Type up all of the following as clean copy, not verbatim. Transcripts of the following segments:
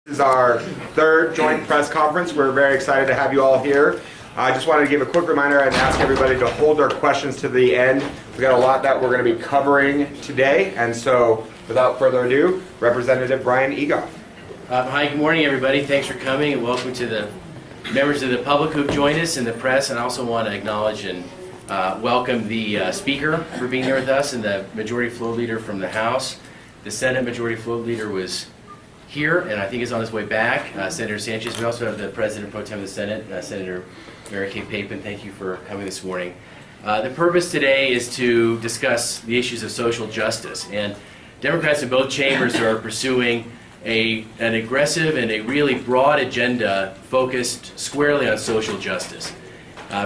This is our third joint press conference. We're very excited to have you all here. I just wanted to give a quick reminder and ask everybody to hold their questions to the end. We've got a lot that we're going to be covering today, and so without further ado, Representative Brian Egoff. Hi, good morning everybody. Thanks for coming and welcome to the members of the public who've joined us and the press. And I also want to acknowledge and welcome the Speaker for being here with us and the Majority Floor Leader from the House. The Senate Majority Floor Leader was here and I think is on his way back, Senator Sanchez. We also have the President Pro Tem of the Senate, Senator Mary Kay Papin. Thank you for coming this morning. The purpose today is to discuss the issues of social justice, and Democrats in both chambers are pursuing an aggressive and a really broad agenda focused squarely on social justice.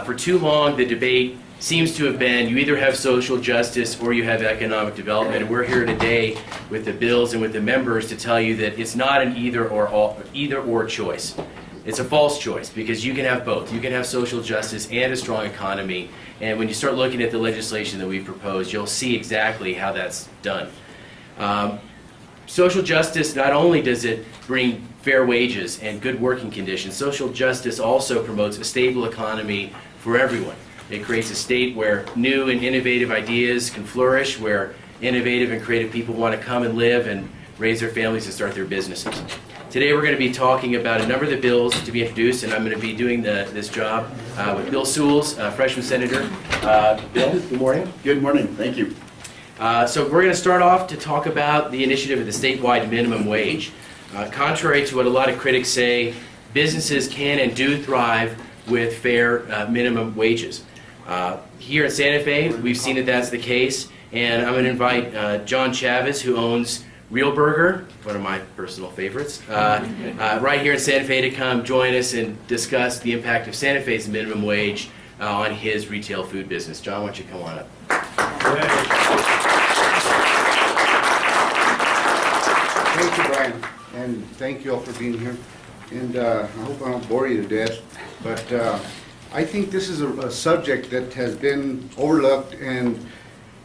For too long, the debate seems to have been you either have social justice or you have economic development, and we're here today with the bills and with the members to tell you that it's not an either or choice. It's a false choice because you can have both. You can have social justice and a strong economy, and when you start looking at the legislation that we've proposed, you'll see exactly how that's done. Social justice, not only does it bring fair wages and good working conditions, social justice also promotes a stable economy for everyone. It creates a state where new and innovative ideas can flourish, where innovative and creative people want to come and live and raise their families and start their businesses. Today we're going to be talking about a number of the bills to be introduced, and I'm going to be doing this job with Bill Sewells, freshman senator. Bill, good morning. Good morning. Thank you. So we're going to start off to talk about the initiative of the statewide minimum wage. Contrary to what a lot of critics say, businesses can and do thrive with fair minimum wages. Here in Santa Fe, we've seen that that's the case, and I'm going to invite John Chavez, who owns Real Burger, one of my personal favorites, right here in Santa Fe to come join us and discuss the impact of Santa Fe's minimum wage on his retail food business. John, why don't you come on up? Thank you, Brian, and thank you all for being here. And I hope I don't bore you to death, but I think this is a subject that has been overlooked and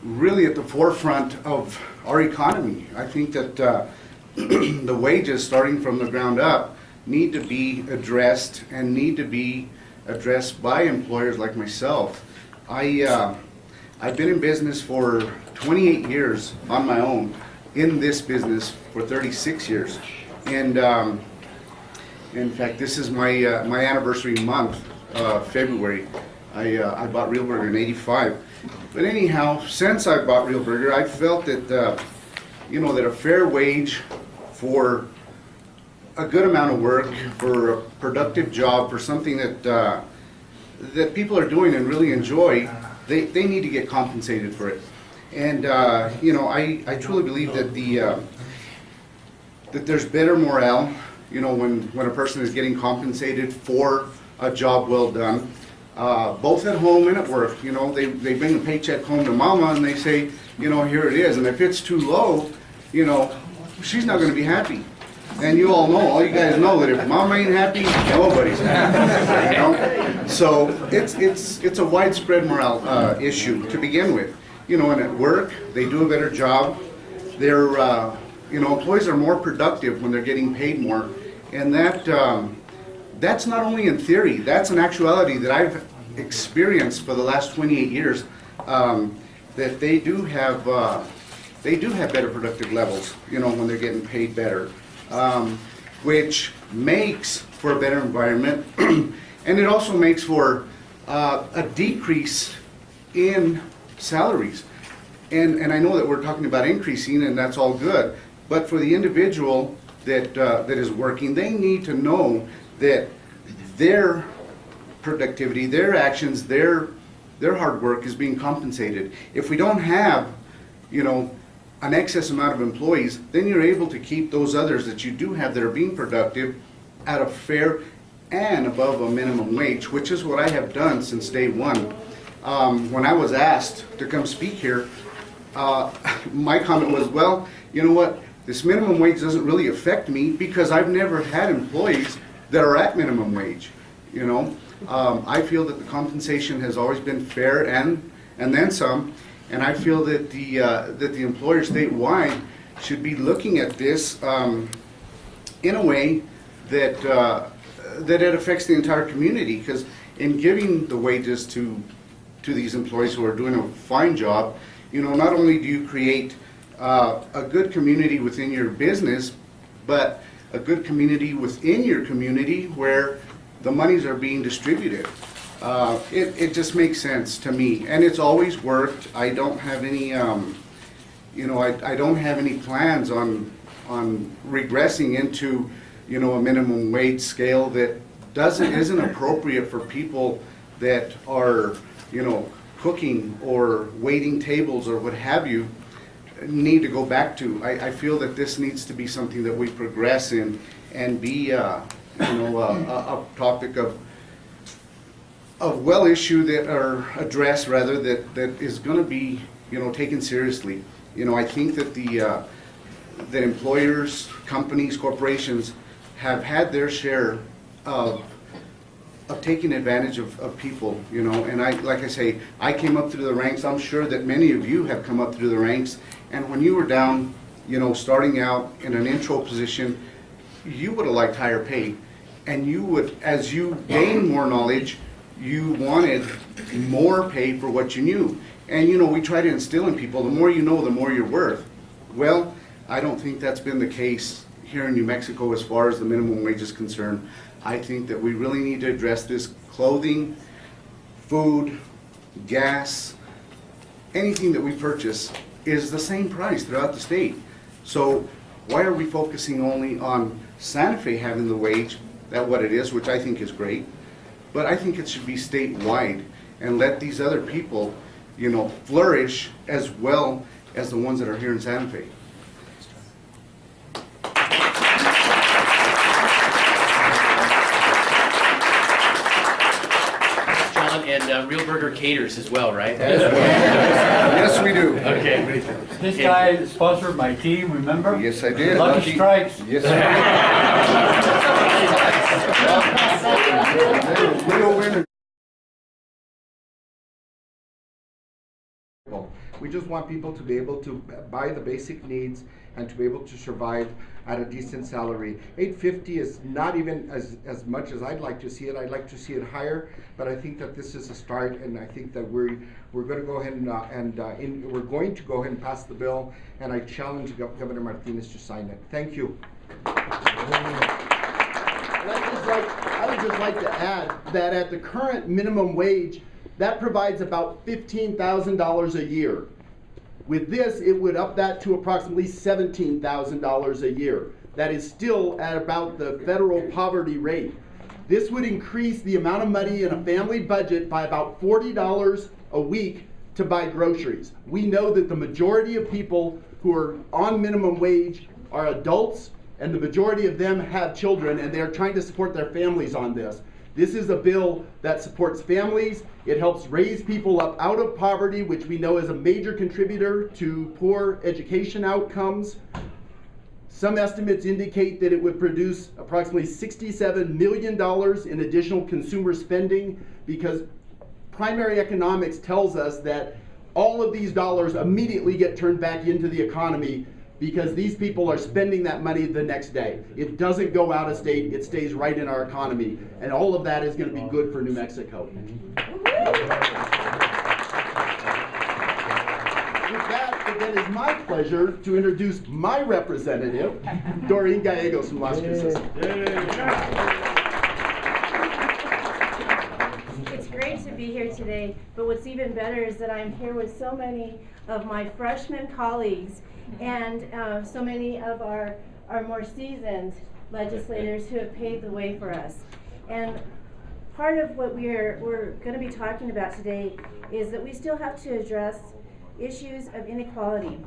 really at the forefront of our economy. I think that the wages, starting from the ground up, need to be addressed and need to be addressed by employers like myself. I've been in business for 28 years on my own, in this business for 36 years. And in fact, this is my anniversary month, February. I bought Real Burger in '85. But anyhow, since I bought Real Burger, I felt that that a fair wage for a good amount of work, for a productive job, for something that that people are doing and really enjoy, they need to get compensated for it. And I truly believe that that there's better morale, when a person is getting compensated for a job well done, both at home and at work. They bring a paycheck home to mama and they say, here it is. And if it's too low, she's not going to be happy. And you guys know that if mama ain't happy, nobody's happy. So it's a widespread morale issue to begin with. And at work, they do a better job. They're, employees are more productive when they're getting paid more. And that's not only in theory, that's an actuality that I've experienced for the last 28 years, that they do have better productive levels, when they're getting paid better, which makes for a better environment. And it also makes for a decrease in salaries. And I know that we're talking about increasing, and that's all good, but for the individual that is working, they need to know that their productivity, their actions, their hard work is being compensated. If we don't have, an excess amount of employees, then you're able to keep those others that you do have that are being productive at a fair and above a minimum wage, which is what I have done since day one. When I was asked to come speak here, my comment was, well, you know what, this minimum wage doesn't really affect me because I've never had employees that are at minimum wage. I feel that the compensation has always been fair and then some, and I feel that the employer statewide should be looking at this in a way that that it affects the entire community. Because in giving the wages to these employees who are doing a fine job, you know, not only do you create a good community within your business, but a good community within your community where the monies are being distributed. It just makes sense to me, and it's always worked. I don't have any, you know, I don't have any plans on regressing into, you know, a minimum wage scale that isn't appropriate for people that are, you know, cooking or waiting tables or what have you, need to go back to. I feel that this needs to be something that we progress in and be, you know, a topic of well issue that are addressed, rather, that is going to be, you know, taken seriously. You know, I think that that employers, companies, corporations have had their share of taking advantage of people, you know, and like I say, I came up through the ranks. I'm sure that many of you have come up through the ranks, and when you were down, you know, starting out in an intro position, you would have liked higher pay, and you would, as you gain more knowledge, you wanted more pay for what you knew. And you know, we try to instill in people, the more you know, the more you're worth. Well, I don't think that's been the case here in New Mexico as far as the minimum wage is concerned. I think that we really need to address this. Clothing, food, gas, anything that we purchase is the same price throughout the state. So why are we focusing only on Santa Fe having the wage at what it is, which I think is great, but I think it should be statewide and let these other people, you know, flourish as well as the ones that are here in Santa Fe. And Real Burger caters as well, right? Yes, we do. Okay. This guy sponsored my team, remember? Yes, I did. Lucky Strikes. Yes, I did. Little winner. We just want people to be able to buy the basic needs and to be able to survive at a decent salary. $8.50 is not even as much as I'd like to see it. I'd like to see it higher, but I think that this is a start, and I think that we're going to go ahead and we're going to go ahead and pass the bill, and I challenge Governor Martinez to sign it. Thank you. I would just like to add that at the current minimum wage, that provides about $15,000 a year. With this, it would up that to approximately $17,000 a year. That is still at about the federal poverty rate. This would increase the amount of money in a family budget by about $40 a week to buy groceries. We know that the majority of people who are on minimum wage are adults, and the majority of them have children, and they're trying to support their families on this. This is a bill that supports families. It helps raise people up out of poverty, which we know is a major contributor to poor education outcomes. Some estimates indicate that it would produce approximately $67 million in additional consumer spending, because primary economics tells us that all of these dollars immediately get turned back into the economy, because these people are spending that money the next day. It doesn't go out of state, it stays right in our economy. And all of that is going to be good for New Mexico. With that, it is my pleasure to introduce my representative, Doreen Gallegos from Las Cruces. It's great to be here today, but what's even better is that I'm here with so many of my freshman colleagues and so many of our more seasoned legislators who have paved the way for us. And part of what we're going to be talking about today is that we still have to address issues of inequality.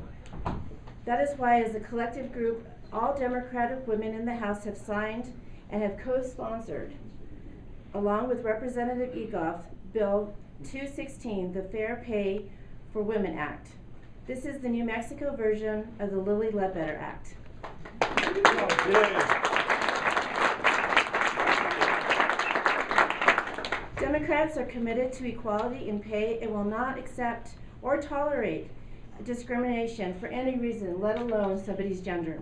That is why, as a collective group, all Democratic women in the House have signed and have co-sponsored, along with Representative Egoff, Bill 216, the Fair Pay for Women Act. This is the New Mexico version of the Lilly Ledbetter Act. Democrats are committed to equality in pay and will not accept or tolerate discrimination for any reason, let alone somebody's gender.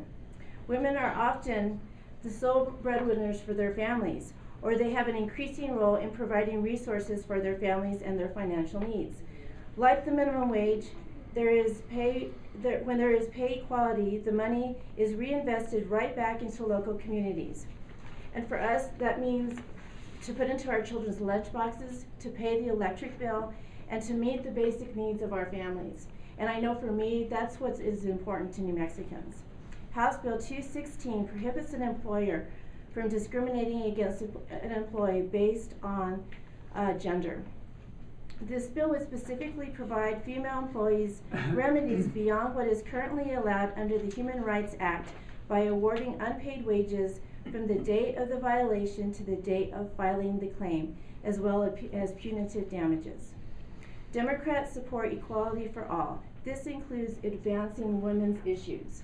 Women are often the sole breadwinners for their families, or they have an increasing role in providing resources for their families and their financial needs. Like the minimum wage, when there is pay equality, the money is reinvested right back into local communities. And for us, that means to put into our children's lunch boxes, to pay the electric bill, and to meet the basic needs of our families. And I know for me, that's what is important to New Mexicans. House Bill 216 prohibits an employer from discriminating against an employee based on gender. This bill would specifically provide female employees remedies beyond what is currently allowed under the Human Rights Act by awarding unpaid wages from the date of the violation to the date of filing the claim, as well as punitive damages. Democrats support equality for all. This includes advancing women's issues.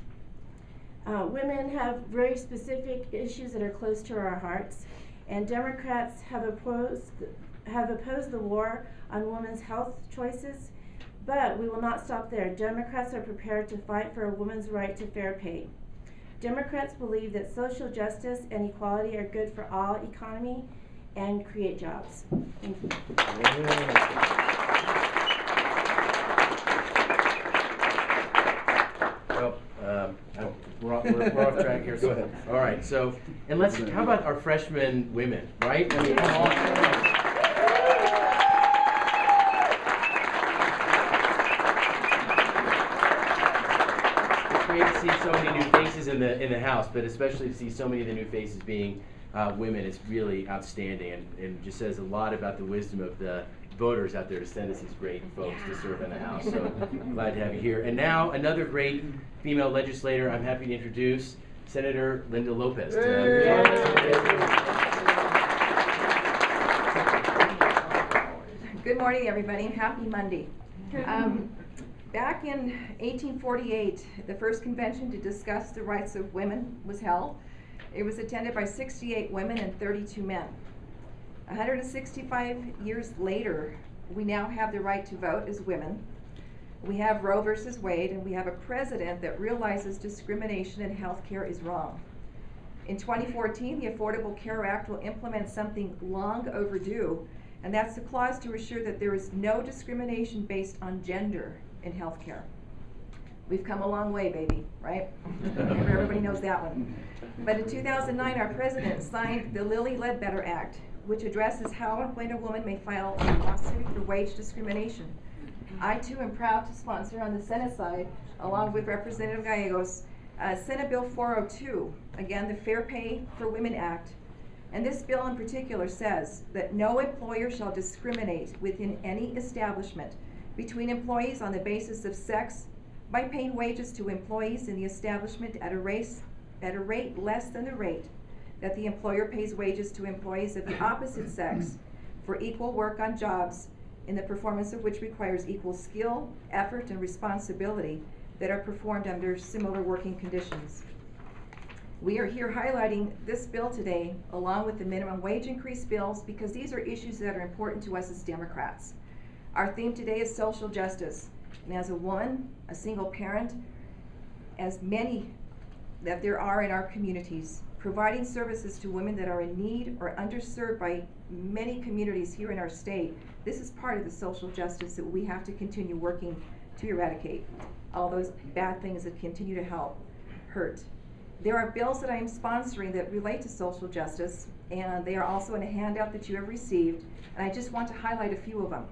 Women have very specific issues that are close to our hearts, and Democrats have opposed the war on women's health choices, but we will not stop there. Democrats are prepared to fight for a woman's right to fair pay. Democrats believe that social justice and equality are good for all economy and create jobs. Thank you. Well, we're off track here. So, go ahead. All right. So, and how about our freshman women, right? I mean, come on. It's great to see so many new faces in the House, but especially to see so many of the new faces being women. It's really outstanding, and just says a lot about the wisdom of the voters out there to send us these great folks to serve in the House. So glad to have you here. And now another great female legislator I'm happy to introduce, Senator Linda Lopez. Good morning, everybody, and happy Monday. Back in 1848, the first convention to discuss the rights of women was held. It was attended by 68 women and 32 men. 165 years later, we now have the right to vote as women. We have Roe versus Wade, and we have a president that realizes discrimination in healthcare is wrong. In 2014, the Affordable Care Act will implement something long overdue, and that's the clause to assure that there is no discrimination based on gender in healthcare. We've come a long way, baby, right? Everybody knows that one. But in 2009, our president signed the Lilly Ledbetter Act, which addresses how and when a woman may file a lawsuit for wage discrimination. I too am proud to sponsor on the Senate side, along with Representative Gallegos, Senate Bill 402, again the Fair Pay for Women Act. And this bill in particular says that no employer shall discriminate within any establishment between employees on the basis of sex by paying wages to employees in the establishment at a rate less than the rate that the employer pays wages to employees of the opposite sex for equal work on jobs in the performance of which requires equal skill, effort, and responsibility that are performed under similar working conditions. We are here highlighting this bill today along with the minimum wage increase bills because these are issues that are important to us as Democrats. Our theme today is social justice, and as a woman, a single parent, as many that there are in our communities, providing services to women that are in need or underserved by many communities here in our state, this is part of the social justice that we have to continue working to eradicate all those bad things that continue to hurt. There are bills that I am sponsoring that relate to social justice, and they are also in a handout that you have received, and I just want to highlight a few of them.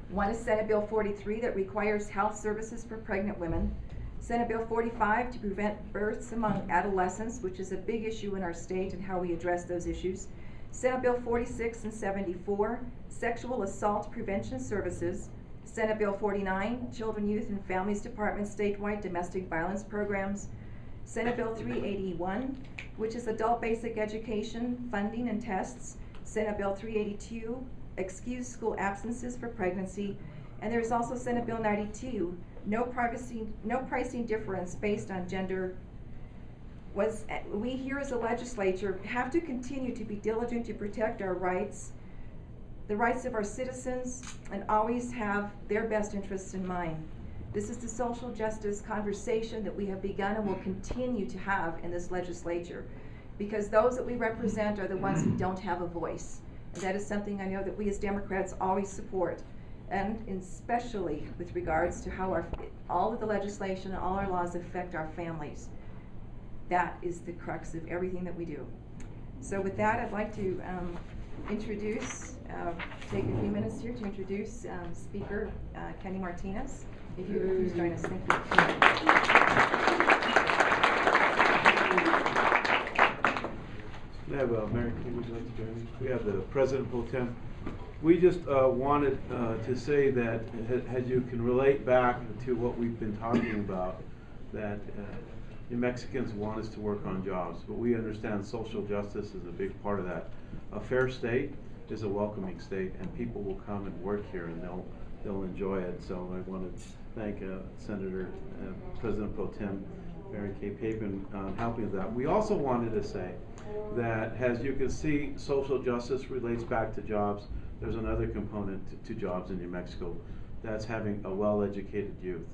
One is Senate Bill 43 that requires health services for pregnant women. Senate Bill 45 to prevent births among adolescents, which is a big issue in our state and how we address those issues. Senate Bill 46 and 74, Sexual Assault Prevention Services. Senate Bill 49, Children, Youth, and Families Department statewide domestic violence programs. Senate Bill 381, which is adult basic education, funding, and tests. Senate Bill 382, excused school absences for pregnancy. And there's also Senate Bill 92, no pricing difference based on gender. We here as a legislature have to continue to be diligent to protect our rights, the rights of our citizens, and always have their best interests in mind. This is the social justice conversation that we have begun and will continue to have in this legislature. because those that we represent are the ones who don't have a voice. And that is something I know that we as Democrats always support, and especially with regards to how all of the legislation and all our laws affect our families. That is the crux of everything that we do. So with that, I'd like to take a few minutes here to introduce Speaker Kenny Martinez. If you would please join us, thank you. We have Mary, would you like to join me? We have the President Pro Tem. We just wanted to say that as you can relate back to what we've been talking about, that New Mexicans want us to work on jobs, but we understand social justice is a big part of that. A fair state is a welcoming state, and people will come and work here, and they'll enjoy it. So I want to thank Senator President Pro Tem Mary Kay Papen helping with that. We also wanted to say that, as you can see, social justice relates back to jobs. There's another component to jobs in New Mexico. That's having a well-educated youth,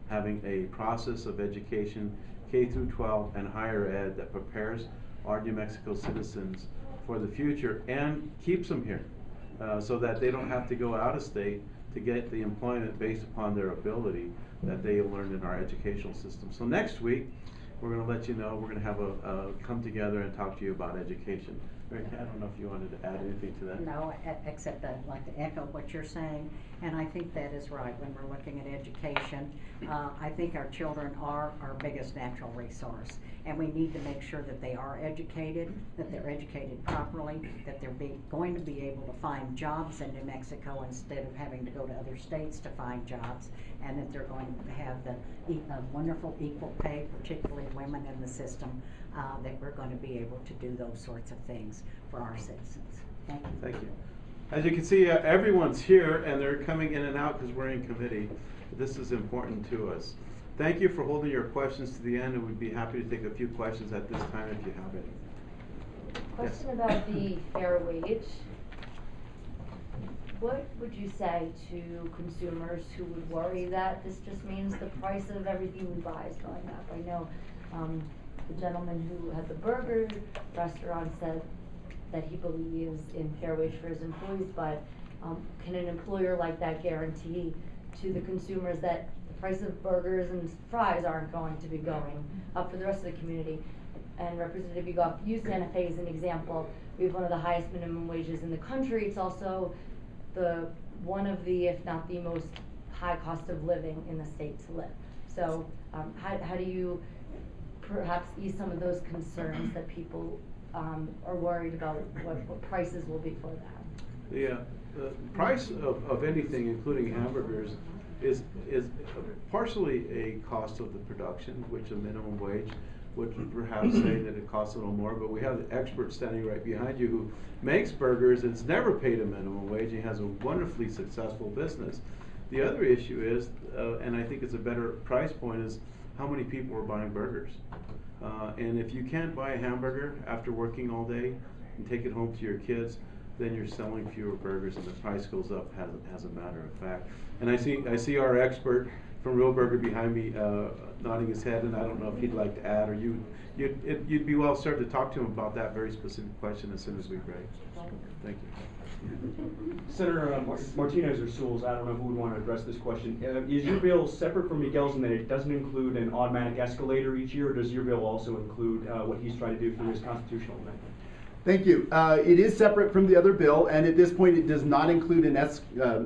having a process of education, K through 12 and higher ed, that prepares our New Mexico citizens for the future and keeps them here, so that they don't have to go out of state to get the employment based upon their ability that they learned in our educational system. So next week, we're going to let you know, we're going to have a come together and talk to you about education. Mary Kay, I don't know if you wanted to add anything to that. No, except I'd like to echo what you're saying, and I think that is right. When we're looking at education, I think our children are our biggest natural resource, and we need to make sure that they are educated, that they're educated properly, that they're going to be able to find jobs in New Mexico instead of having to go to other states to find jobs, and that they're going to have the wonderful equal pay, particularly women in the system, that we're going to be able to do those sorts of things for our citizens. Thank you. Thank you. As you can see, everyone's here, and they're coming in and out because we're in committee. This is important to us. Thank you for holding your questions to the end, and we'd be happy to take a few questions at this time if you have any. Question about the fair wage. What would you say to consumers who would worry that this just means the price of everything we buy is going up? I know the gentleman who had the burger restaurant said that he believes in fair wage for his employees, but can an employer like that guarantee to the consumers that the price of burgers and fries aren't going to be going up for the rest of the community? And Representative Egoff used Santa Fe as an example. We have one of the highest minimum wages in the country. It's also one of the, if not the most high cost of living in the state to live. So how do you perhaps ease some of those concerns that people are worried about what prices will be for that? The price of anything, including hamburgers, is partially a cost of the production, which a minimum wage would perhaps say that it costs a little more, but we have the expert standing right behind you who makes burgers and has never paid a minimum wage. He has a wonderfully successful business. The other issue is, and I think it's a better price point, is how many people are buying burgers. And if you can't buy a hamburger after working all day and take it home to your kids, then you're selling fewer burgers and the price goes up as a matter of fact. And I see our expert from Real Burger behind me nodding his head, and I don't know if he'd like to add, or you'd be well served to talk to him about that very specific question as soon as we break. Thank you. Senator Martinez or Sewells, I don't know who would want to address this question. Is your bill separate from Miguel's in that it doesn't include an automatic escalator each year, or does your bill also include what he's trying to do through his constitutional amendment? Thank you. It is separate from the other bill, and at this point it does not include an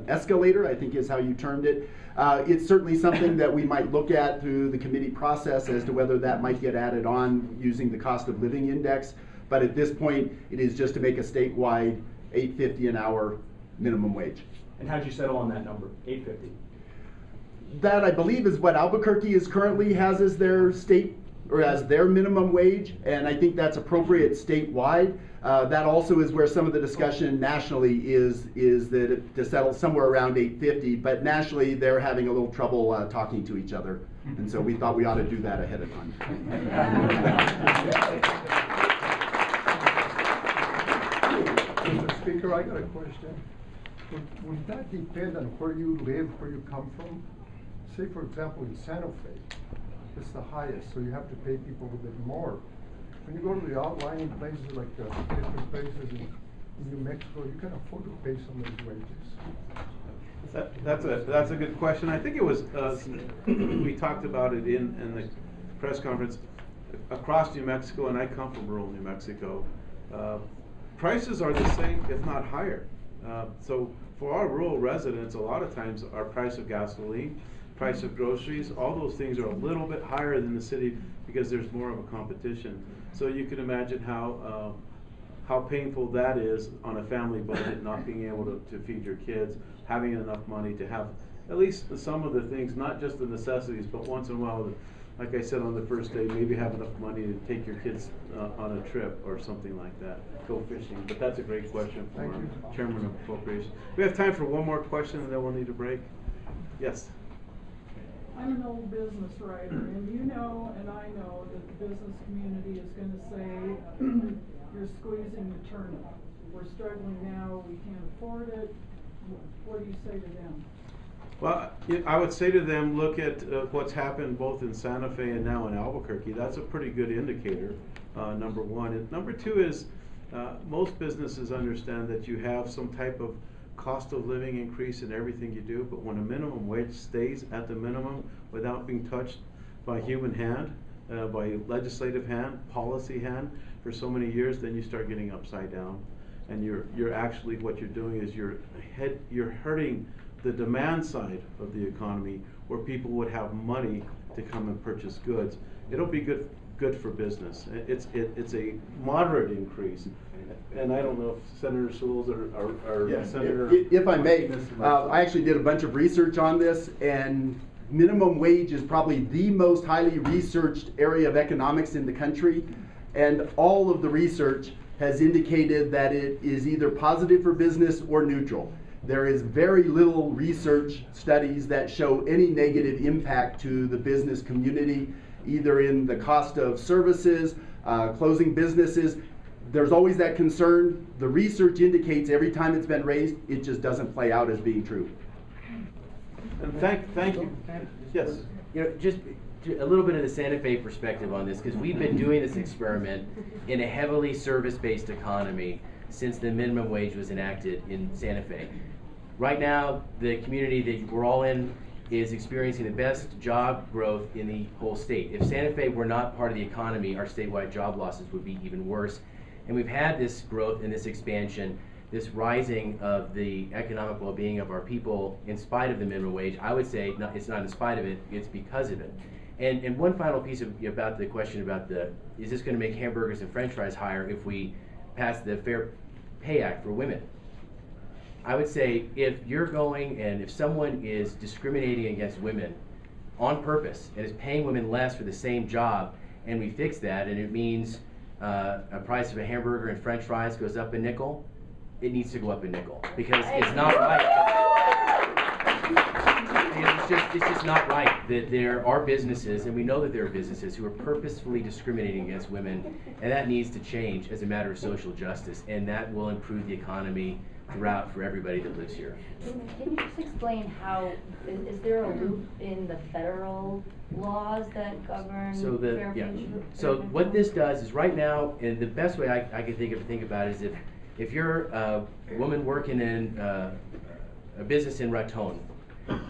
escalator, I think is how you termed it. It's certainly something that we might look at through the committee process as to whether that might get added on using the cost of living index. But at this point, it is just to make a statewide $8.50 an hour minimum wage. And how did you settle on that number, $8.50? That, I believe, is what Albuquerque currently has as their state, or as their minimum wage, and I think that's appropriate statewide. That also is where some of the discussion nationally is that to settle somewhere around $8.50, but nationally they're having a little trouble talking to each other, and so we thought we ought to do that ahead of time. Mr. Speaker, I got a question. Would that depend on where you live, where you come from? Say, for example, in Santa Fe, it's the highest, so you have to pay people a bit more. when you go to the outlying places like different places in New Mexico, you can afford to pay some of these wages. That's a good question. I think it was, we talked about it in the press conference. Across New Mexico, and I come from rural New Mexico, prices are the same, if not higher. So for our rural residents, a lot of times our price of gasoline, price of groceries, all those things are a little bit higher than the city because there's more of a competition. So you can imagine how painful that is on a family budget, not being able to feed your kids, having enough money to have at least some of the things, not just the necessities, but once in a while, like I said on the first day, maybe have enough money to take your kids on a trip or something like that, go fishing. But that's a great question for our Chairman of Appropriations. We have time for one more question and then we'll need a break. Yes? I'm an old business writer, and you know and I know that the business community is going to say, you're squeezing the turnip. We're struggling now, we can't afford it. What do you say to them? Well, I would say to them, look at what's happened both in Santa Fe and now in Albuquerque. That's a pretty good indicator, number one. And number two is most businesses understand that you have some type of cost of living increase in everything you do, but when a minimum wage stays at the minimum without being touched by human hand, by legislative hand, policy hand, for so many years, then you start getting upside down. And you're actually, what you're doing is you're hurting the demand side of the economy, where people would have money to come and purchase goods. It'll be good for business. It's a moderate increase, and I don't know if Senator Sewell's or Yes, Senator. if I may, I actually did a bunch of research on this, and minimum wage is probably the most highly researched area of economics in the country, and all of the research has indicated that it is either positive for business or neutral. There is very little research studies that show any negative impact to the business community, either in the cost of services, closing businesses. There's always that concern. The research indicates every time it's been raised, it just doesn't play out as being true. And thank you. Yes. You know, just a little bit of the Santa Fe perspective on this, because we've been doing this experiment in a heavily service-based economy since the minimum wage was enacted in Santa Fe. Right now, the community that we're all in is experiencing the best job growth in the whole state. If Santa Fe were not part of the economy, our statewide job losses would be even worse. And we've had this growth and this expansion, this rising of the economic well-being of our people in spite of the minimum wage. I would say it's not in spite of it, it's because of it. And one final piece about the question about is this going to make hamburgers and french fries higher if we pass the Fair Pay Act for women? I would say if someone is discriminating against women on purpose and is paying women less for the same job, and we fix that, and it means a price of a hamburger and french fries goes up a nickel, it needs to go up a nickel, because it's not right. It's just not right that there are businesses, and we know that there are businesses who are purposefully discriminating against women, and that needs to change as a matter of social justice, and that will improve the economy throughout for everybody that lives here. Can you just explain how, is there a loop in the federal laws that govern fair wage? So what this does is right now, and the best way I can think about it is if you're a woman working in a business in Raton,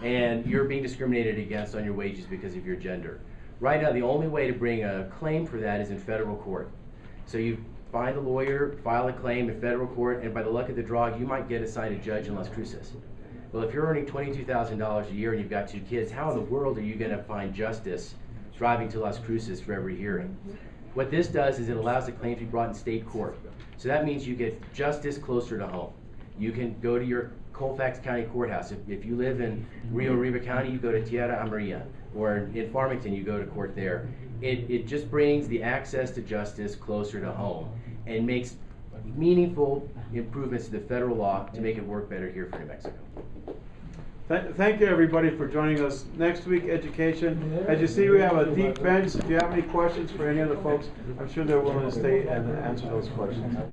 and you're being discriminated against on your wages because of your gender. Right now, the only way to bring a claim for that is in federal court. So you find a lawyer, file a claim in federal court, and by the luck of the draw, you might get assigned a judge in Las Cruces. Well, if you're earning $22,000 a year and you've got 2 kids, how in the world are you going to find justice driving to Las Cruces for every hearing? What this does is it allows the claim to be brought in state court. So that means you get justice closer to home. You can go to your Colfax County Courthouse. If you live in Rio Arriba County, you go to Tierra Amarilla, or in Farmington, you go to court there. It just brings the access to justice closer to home and makes meaningful improvements to the federal law to make it work better here for New Mexico. Thank you, everybody, for joining us. Next week, education. As you see, we have a deep bench. If you have any questions for any of the folks, I'm sure they're willing to stay and answer those questions.